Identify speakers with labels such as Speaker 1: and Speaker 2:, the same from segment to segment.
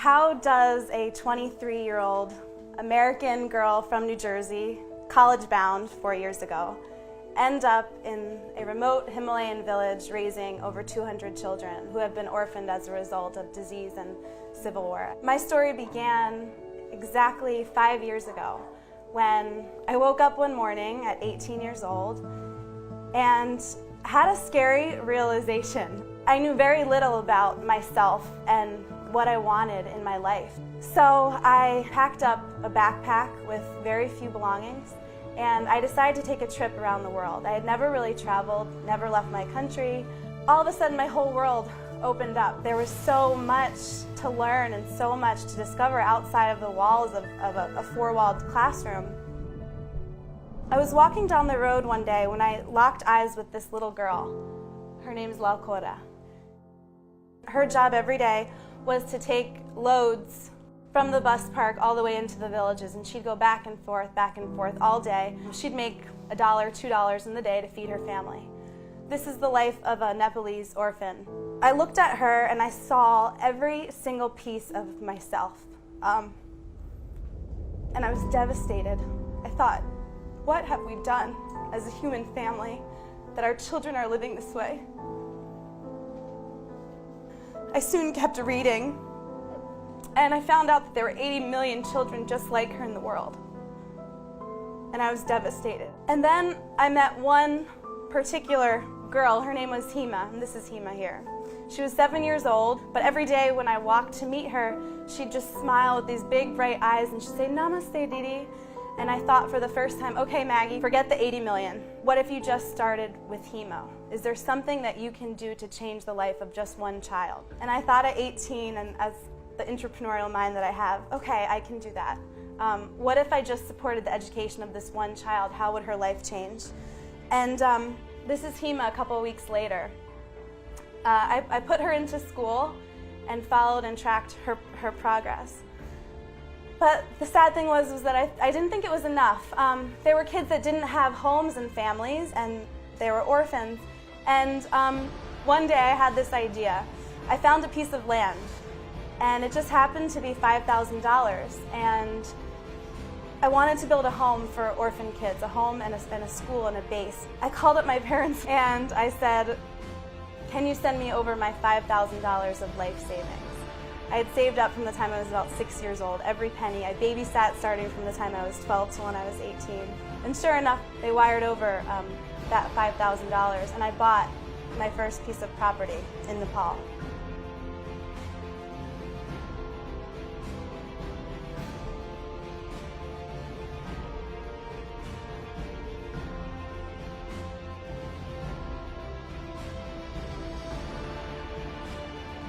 Speaker 1: How does a 23-year-old American girl from New Jersey, college-bound 4 years ago, end up in a remote Himalayan village raising over 200 children who have been orphaned as a result of disease and civil war? My story began exactly 5 years ago when I woke up one morning at 18 years old and had a scary realization. I knew very little about myself and what I wanted in my life. So I packed up a backpack with very few belongings and I decided to take a trip around the world. I had never really traveled, never left my country. All of a sudden my whole world opened up. There was so much to learn and so much to discover outside of the walls of a four-walled classroom. I was walking down the road one day when I locked eyes with this little girl. Her name's Lalkota. Her job every day was to take loads from the bus park all the way into the villages, and she'd go back and forth all day. She'd make $1, $2 in the day to feed her family. This is the life of a Nepalese orphan. I looked at her and I saw every single piece of myself. And I was devastated. I thought, what have we done as a human family that our children are living this way? I soon kept reading, and I found out that there were 80 million children just like her in the world. And I was devastated. And then I met one particular girl. Her name was Hema, and this is Hema here. She was 7 years old, but every day when I walked to meet her, she'd just smile with these big, bright eyes, and she'd say, "Namaste, Didi." And I thought for the first time, okay, Maggie, forget the 80 million. What if you just started with Hemo? Is there something that you can do to change the life of just one child? And I thought at 18, and as the entrepreneurial mind that I have, okay, I can do that. What if I just supported the education of this one child? How would her life change? And this is Hema a couple of weeks later. I put her into school and followed and tracked her progress. But the sad thing was that I didn't think it was enough. There were kids that didn't have homes and families, and they were orphans. And one day I had this idea. I found a piece of land, and it just happened to be $5,000. And I wanted to build a home for orphan kids, a home and a school and a base. I called up my parents and I said, "Can you send me over my $5,000 of life savings?" I had saved up from the time I was about 6 years old, every penny. I babysat starting from the time I was 12 to when I was 18. And sure enough, they wired over that $5,000, and I bought my first piece of property in Nepal.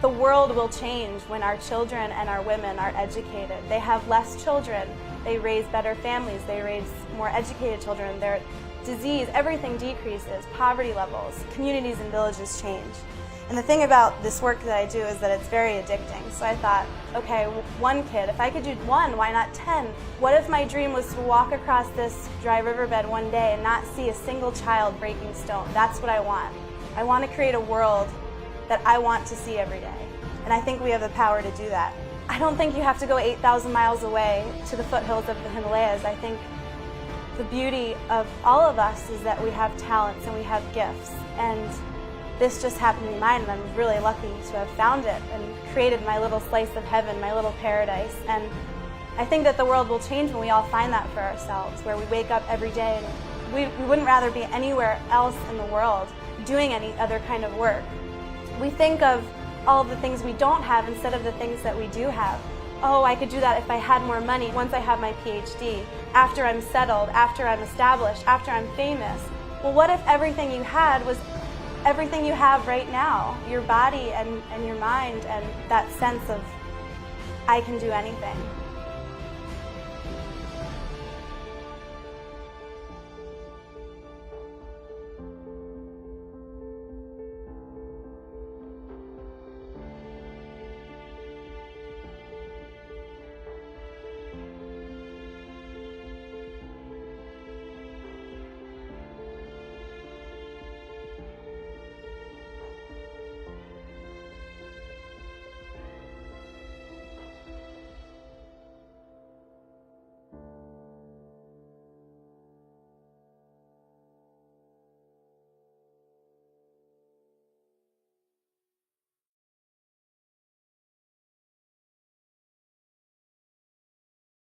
Speaker 1: The world will change when our children and our women are educated. They have less children, they raise better families, they raise more educated children, their disease, everything decreases, poverty levels, communities and villages change. And the thing about this work that I do is that it's very addicting. So I thought, okay, one kid, if I could do one, why not 10? What if my dream was to walk across this dry riverbed one day and not see a single child breaking stone? That's what I want. I want to create a world that I want to see every day. And I think we have the power to do that. I don't think you have to go 8,000 miles away to the foothills of the Himalayas. I think the beauty of all of us is that we have talents and we have gifts. And this just happened to be mine, and I'm really lucky to have found it and created my little slice of heaven, my little paradise. And I think that the world will change when we all find that for ourselves, where we wake up every day and we wouldn't rather be anywhere else in the world doing any other kind of work. We think of all of the things we don't have instead of the things that we do have. Oh, I could do that if I had more money once I have my PhD, after I'm settled, after I'm established, after I'm famous. Well, what if everything you had was everything you have right now? Your body and your mind and that sense of, I can do anything.